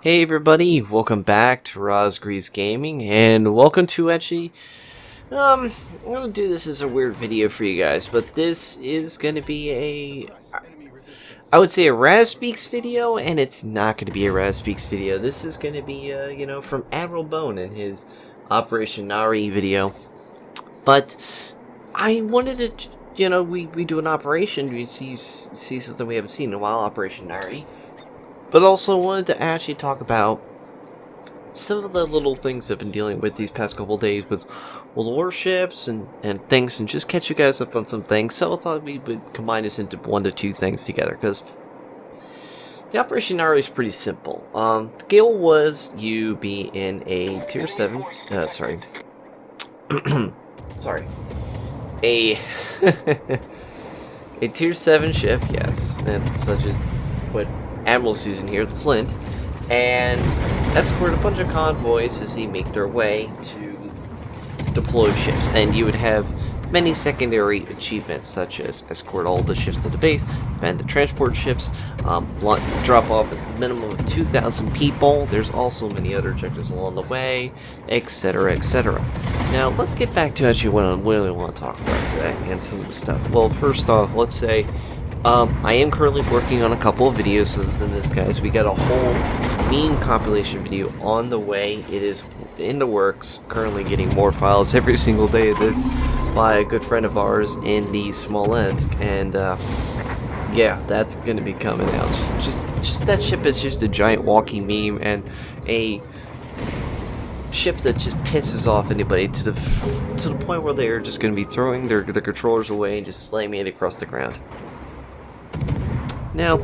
Hey everybody, welcome back to Raz Speaks Gaming, and welcome to I'm gonna do this as a weird video for you guys, but this is gonna be I would say a Raz Speaks video, and it's not gonna be a Raz Speaks video. This is gonna be, from Admiral Bone in his Operation Narai video. But I wanted to, we do an operation, we see something we haven't seen in a while, Operation Narai. But also wanted to actually talk about some of the little things I've been dealing with these past couple days with warships and things, and just catch you guys up on some things. So I thought we would combine this into 1 to 2 things together, because the Operation Narai is pretty simple. The goal was you be in a tier 7, sorry, a a tier 7 ship, yes, and such as what Admiral's using here, the Flint, and escort a bunch of convoys as they make their way to deploy ships. And you would have many secondary achievements, such as escort all the ships to the base, and the transport ships, drop off a minimum of 2,000 people. There's also many other objectives along the way, etc., etc. Now, let's get back to actually what I really want to talk about today, and some of the stuff. Well, first off, let's say I am currently working on a couple of videos other than this, guys. We got a whole meme compilation video on the way. It is in the works, currently getting more files every single day of this by a good friend of ours in the Smolensk, and yeah, that's going to be coming out. Just that ship is just a giant walking meme, and a ship that just pisses off anybody to the point where they're just going to be throwing their controllers away and just slamming it across the ground. Now,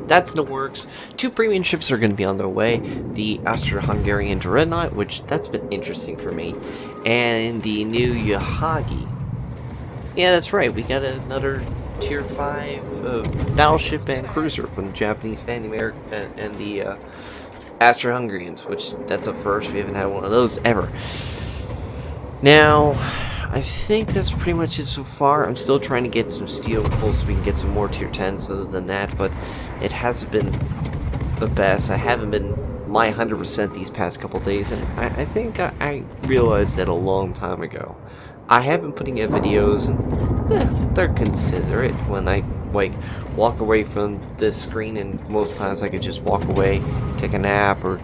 that's in the works. 2 premium ships are going to be on their way. The Austro-Hungarian Dreadnought, which that's been interesting for me, and the new Yahagi. Yeah, that's right. We got another tier 5 battleship and cruiser from the Japanese and the American and the Austro-Hungarians, which that's a first. We haven't had one of those ever. Now, I think that's pretty much it so far. I'm still trying to get some steel close so we can get some more tier 10s other than that, but it hasn't been the best. I haven't been my 100% these past couple days, and I think I realized that a long time ago. I have been putting out videos, and they're considerate when I walk away from this screen, and most times I could just walk away, take a nap, or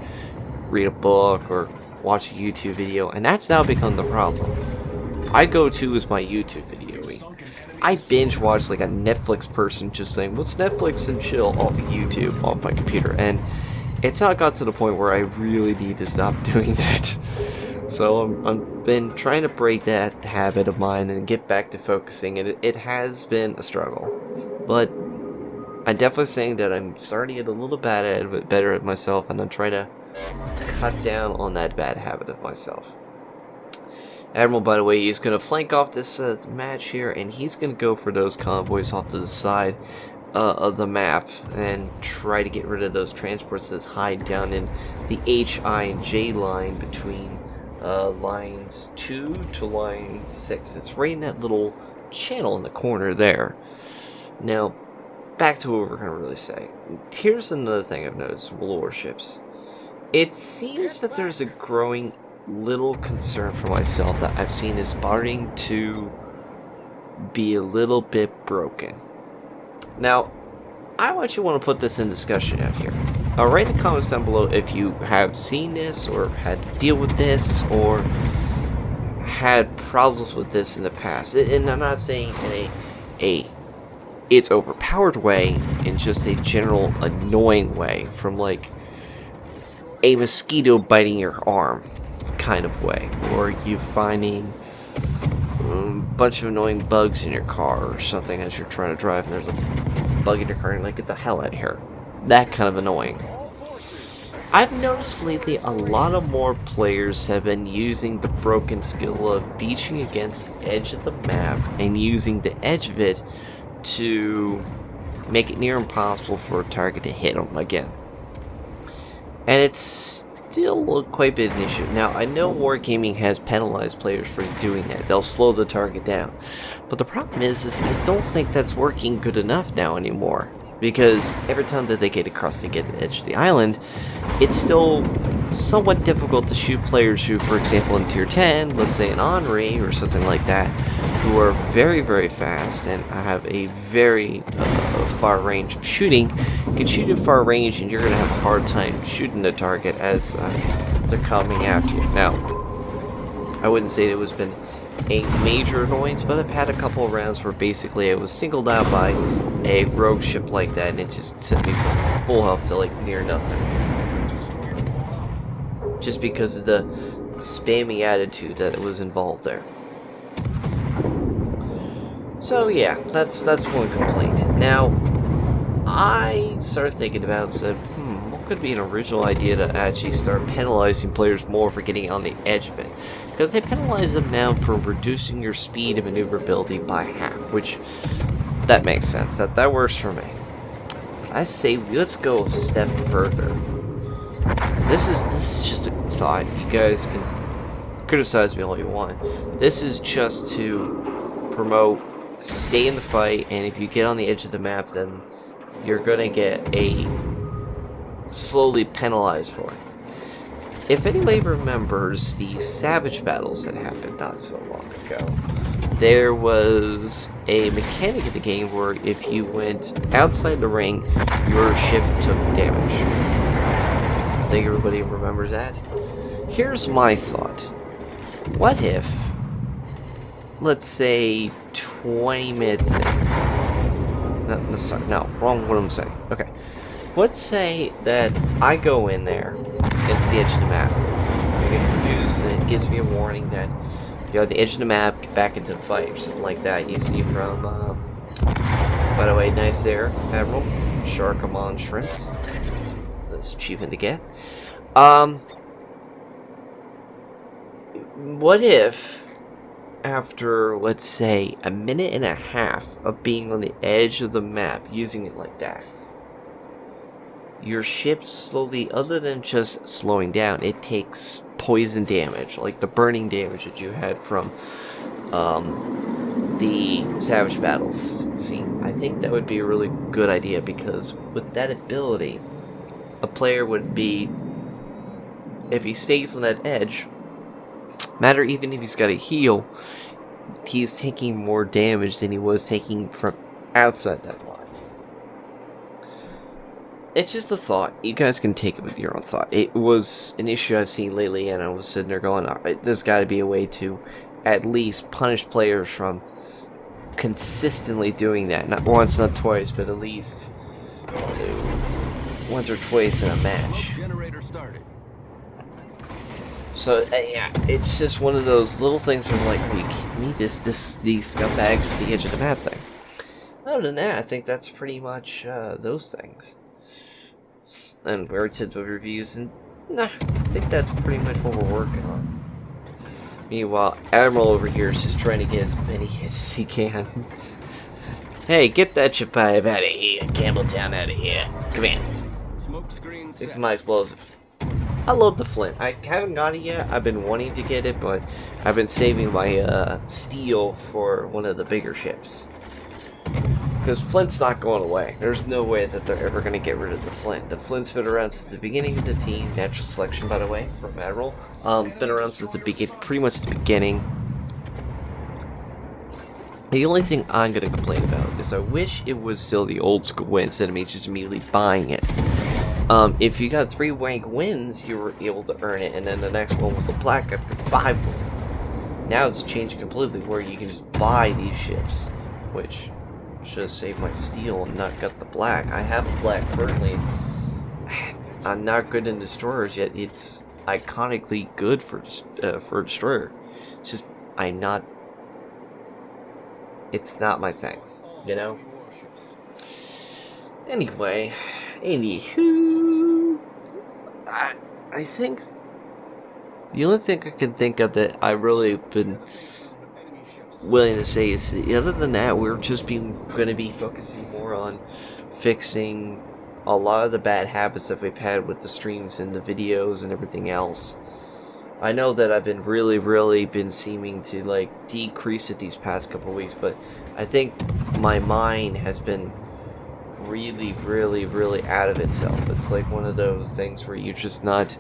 read a book, or watch a YouTube video, and that's now become the problem. I go to is my YouTube videoing. I binge watch like a Netflix person, just saying, what's Netflix and chill off of YouTube, off my computer. And it's not got to the point where I really need to stop doing that. So I've been trying to break that habit of mine and get back to focusing. And it has been a struggle. But I'm definitely saying that I'm starting to get a little better at myself. And I'm trying to cut down on that bad habit of myself. Admiral, by the way, he's going to flank off this match here, and he's going to go for those convoys off to the side of the map and try to get rid of those transports that hide down in the H, I, and J line between lines 2 to line 6. It's right in that little channel in the corner there. Now, back to what we're going to really say. Here's another thing I've noticed with warships. It seems that there's a growing little concern for myself that I've seen is starting to be a little bit broken. Now, I actually want to put this in discussion out here. Write in the comments down below if you have seen this or had to deal with this or had problems with this in the past. And I'm not saying in a it's overpowered way, in just a general annoying way, from like a mosquito biting your arm kind of way, or you finding a bunch of annoying bugs in your car or something as you're trying to drive and there's a bug in your car and you're like, get the hell out of here. That kind of annoying. I've noticed lately a lot of more players have been using the broken skill of beaching against the edge of the map and using the edge of it to make it near impossible for a target to hit them again. And it's still quite a bit of an issue. Now, I know Wargaming has penalized players for doing that. They'll slow the target down. But the problem is I don't think that's working good enough now anymore. because every time that they get across the edge of the island, it's still somewhat difficult to shoot players who, for example, in Tier 10, let's say an Narai or something like that, who are very, very fast and have a very far range of shooting. You can shoot at far range and you're going to have a hard time shooting the target as they're coming after you. Now, I wouldn't say it was been a major annoyance, but I've had a couple of rounds where basically I was singled out by a rogue ship like that and it just sent me from full health to like near nothing. Just because of the spammy attitude that was involved there. So yeah, that's one complaint. Now, I started thinking about it and said, what could be an original idea to actually start penalizing players more for getting on the edge of it? Because they penalize them now for reducing your speed and maneuverability by half, which, that makes sense. That works for me. But I say, let's go a step further. This is just a thought. You guys can criticize me all you want. This is just to promote stay in the fight, and if you get on the edge of the map, then you're gonna get slowly penalized for it. If anybody remembers the Savage battles that happened not so long ago, there was a mechanic in the game where if you went outside the ring, your ship took damage. I think everybody remembers that. Here's my thought. What if, let's say, 20 minutes in... No, wrong what I'm saying. Okay. Let's say that I go in there, into the edge of the map, I get reduced, and it gives me a warning that you're at the edge of the map, get back into the fight, or something like that. You see from, by the way, nice there, Admiral. Sharkamon Shrimps. That's achievement to get. What if, after, let's say, a minute and a half of being on the edge of the map, using it like that, your ship slowly, other than just slowing down, it takes poison damage, like the burning damage that you had from the Savage battles. See, I think that would be a really good idea, because with that ability, a player would be, if he stays on that edge, matter even if he's got a heal, he's taking more damage than he was taking from outside that line. It's just a thought. You guys can take it with your own thought. It was an issue I've seen lately, and I was sitting there going, alright, there's got to be a way to at least punish players from consistently doing that. Not once, not twice, but at least once or twice in a match. So, yeah, it's just one of those little things where I'm like, are you kidding me? These scumbags at the edge of the map thing. Other than that, I think that's pretty much those things. And we already did the reviews, and I think that's pretty much what we're working on. Meanwhile, Admiral over here is just trying to get as many hits as he can. Hey, get that Chapayev out of here, Campbelltown out of here. Come in. Take some explosive. I love the Flint. I haven't got it yet. I've been wanting to get it, but I've been saving my steel for one of the bigger ships. Because Flint's not going away. There's no way that they're ever going to get rid of the Flint. The Flint's been around since the beginning of the team. Natural selection, by the way, from Admiral. Been around since the pretty much the beginning. The only thing I'm going to complain about is I wish it was still the old school way instead of me just immediately buying it. If you got 3 rank wins, you were able to earn it, and then the next one was a black after 5 wins. Now it's changed completely, where you can just buy these ships, which should have saved my steel and not got the black. I have a black currently. I'm not good in destroyers yet. It's iconically good for a destroyer. It's just it's not my thing, you know. Anyway, anywho, I think the only thing I can think of that I really been willing to say is, other than that, we're just going to be focusing more on fixing a lot of the bad habits that we've had with the streams and the videos and everything else. I know that I've been really been seeming to like decrease it these past couple weeks, but I think my mind has been really, really, really out of itself. It's like one of those things where you're just not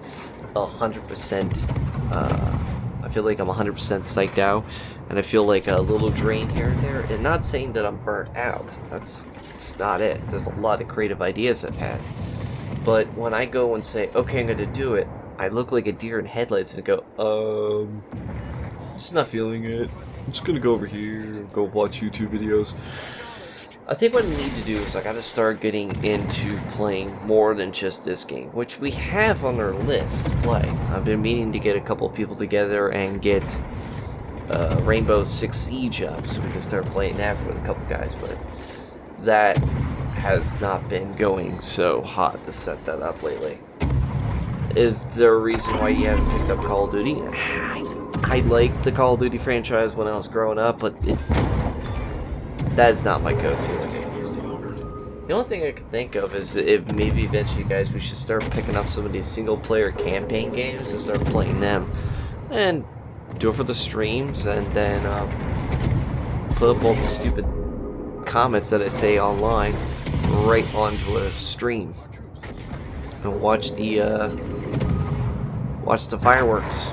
100%. I feel like I'm 100% psyched out, and I feel like a little drain here and there. And not saying that I'm burnt out. That's not it. There's a lot of creative ideas I've had. But when I go and say, okay, I'm going to do it, I look like a deer in headlights and go, just not feeling it. I'm just going to go over here and go watch YouTube videos. I think what I need to do is I got to start getting into playing more than just this game, which we have on our list to play. I've been meaning to get a couple of people together and get Rainbow Six Siege up so we can start playing that with a couple guys, but that has not been going so hot to set that up lately. Is there a reason why you haven't picked up Call of Duty? I liked the Call of Duty franchise when I was growing up, but that's not my go-to like it used to. The only thing I can think of is if maybe eventually, guys, we should start picking up some of these single-player campaign games and start playing them, and do it for the streams, and then put up all the stupid comments that I say online right onto a stream, and watch the fireworks.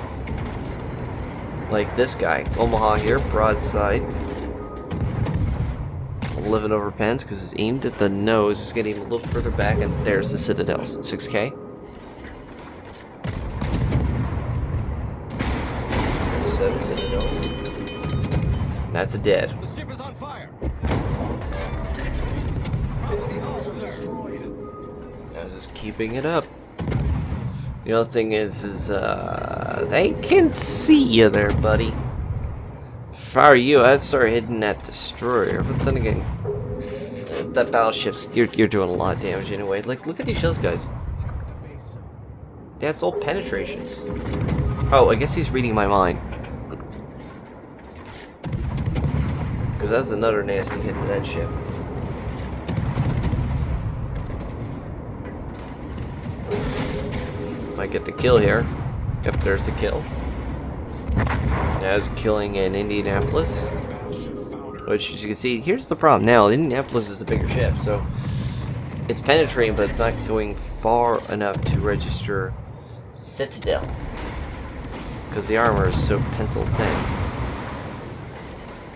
Like this guy, Omaha here, broadside. Living over pens because it's aimed at the nose. It's getting a little further back, and there's the Citadels. 6K. 7 Citadels. That's a dead. The ship is on fire. I was just keeping it up. The other thing is they can see you there, buddy. If I were you, I'd start hitting that destroyer. But then again, that battleship's you're doing a lot of damage anyway. Like, look at these shells, guys. That's all penetrations. Oh, I guess he's reading my mind. Because that's another nasty hit to that ship. Might get the kill here. Yep, there's the kill. As killing in Indianapolis, which, as you can see, here's the problem. Now, Indianapolis is the bigger ship, so it's penetrating, but it's not going far enough to register Citadel, because the armor is so pencil thin.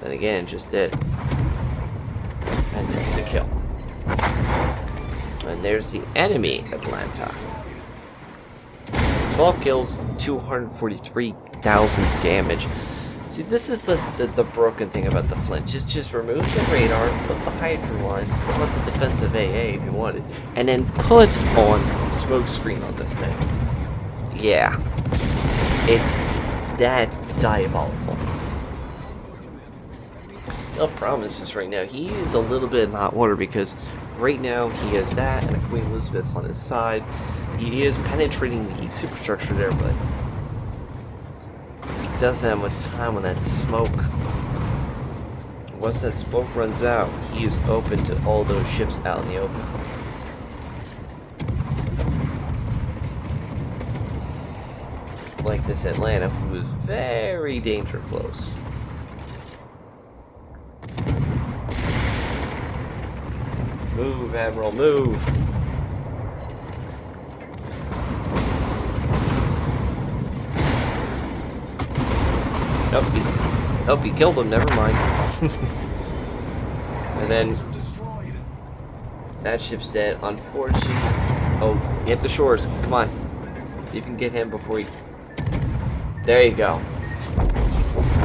Then again, just it. And there's the kill. And there's the enemy Atlanta. 12 kills, 243,000 damage. See, this is the broken thing about the flinch. Just remove the radar, put the Hydra on, still have the defensive AA if you wanted, and then put on smoke screen on this thing. Yeah. It's that diabolical. The problem is just right now, he is a little bit in hot water because right now he has that and a Queen Elizabeth on his side. He is penetrating the superstructure there, but he doesn't have much time on that smoke. Once that smoke runs out, he is open to all those ships out in the open. Like this Atlanta, who is very danger close. Move, Admiral, move! Nope, he killed him, never mind. And then that ship's dead, unfortunately. Oh, hit the shores, come on. See if you can get him before he... There you go.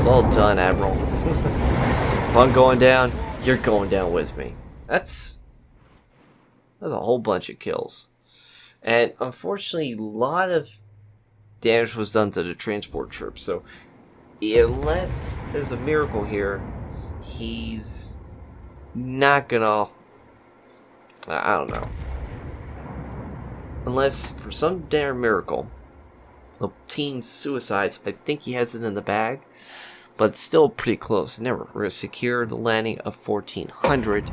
Well done, Admiral. If I'm going down, you're going down with me. That's a whole bunch of kills. And unfortunately, a lot of damage was done to the transport troops, so unless there's a miracle here, he's not gonna... I don't know. Unless, for some damn miracle, the team suicides, I think he has it in the bag, but it's still pretty close. Never. We're going to secure the landing of 1400.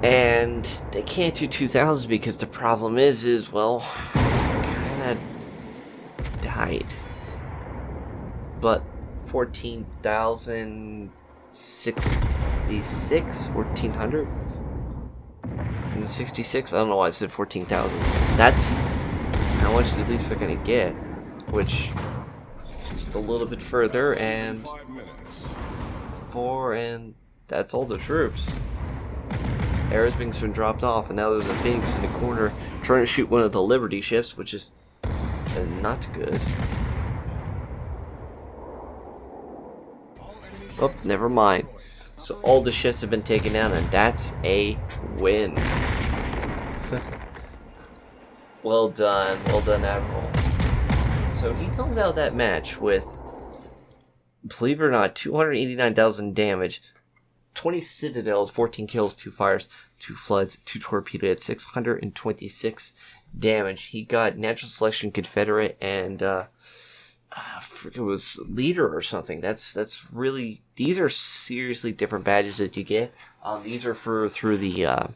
And they can't do 2000 because the problem is well, kind of died. But 14,066, 1400. 166? I don't know why I said 14,000. That's how much at least they're gonna get, which just a little bit further, and 4, and that's all the troops. Aerospace's been dropped off, and now there's a Phoenix in the corner trying to shoot one of the Liberty ships, which is not good. Oh, never mind. So all the ships have been taken down, and that's a win. Well done, Admiral. So he comes out of that match with, believe it or not, 289,000 damage, 20 citadels, 14 kills, 2 fires, 2 floods, 2 torpedoes, 626 damage. He got Natural Selection Confederate and it was leader or something. That's really, these are seriously different badges that you get. These are through the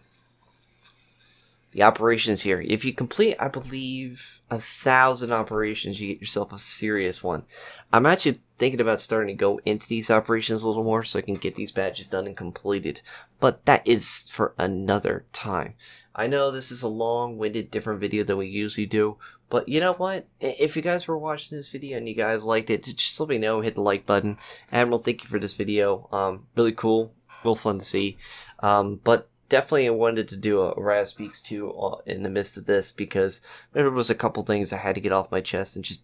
operations here. If you complete, I believe, 1,000 operations, you get yourself a serious one. I'm actually thinking about starting to go into these operations a little more so I can get these badges done and completed. But that is for another time. I know this is a long-winded, different video than we usually do, but you know what? If you guys were watching this video and you guys liked it, just let me know, hit the like button. Admiral, thank you for this video. Really cool, real fun to see. But definitely I wanted to do a Raz Speaks 2 in the midst of this because there was a couple things I had to get off my chest and just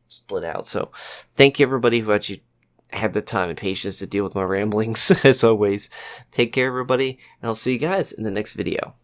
split out. So thank you everybody who actually had the time and patience to deal with my ramblings. As always, take care everybody, and I'll see you guys in the next video.